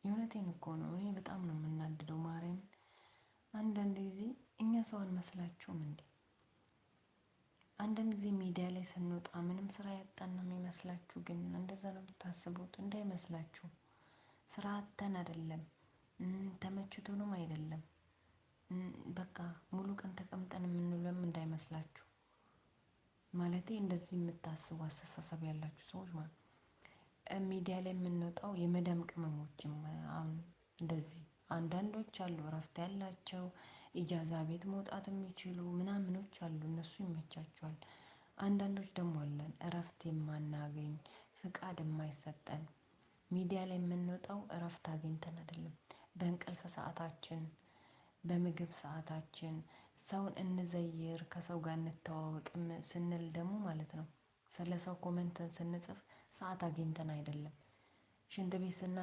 የእውነቴን እኮ ነው። እኔ በጣም ነው የምናድደው ማርያም። አንዳንድ ጊዜ እኛ ሰው አንመስላችሁም እንዴ? አንዳንድ ጊዜ ሚዲያ ላይ ስንወጣ ምንም ስራ ያጣን ነው የሚመስላችሁ፣ ግን እንደዛ ነው የምታስቡት። እንዳይመስላችሁ። ስራ አጥተን አይደለም፣ ተመችቶንም አይደለም። በቃ ሙሉ ቀን ተቀምጠን የምንውለም እንዳይመስላችሁ። ማለቴ እንደዚህ የምታስቡ አስተሳሰብ ያላችሁ ሰዎች ማለት ሚዲያ ላይ የምንወጣው የመዳም ቅመሞችም አሁን እንደዚህ አንዳንዶች አሉ እረፍት ያላቸው ኢጃዛ ቤት መውጣት የሚችሉ ምናምኖች አሉ፣ እነሱ ይመቻቸዋል። አንዳንዶች ደግሞ አለን እረፍት የማናገኝ ፍቃድ የማይሰጠን ሚዲያ ላይ የምንወጣው እረፍት አግኝተን አይደለም፣ በእንቅልፍ ሰዓታችን በምግብ ሰዓታችን ሰውን እንዘይር ከሰው ጋር እንተዋወቅም ስንል ደግሞ ማለት ነው። ስለ ሰው ኮመንትን ስንጽፍ ሰዓት አግኝተን አይደለም። ሽንት ቤት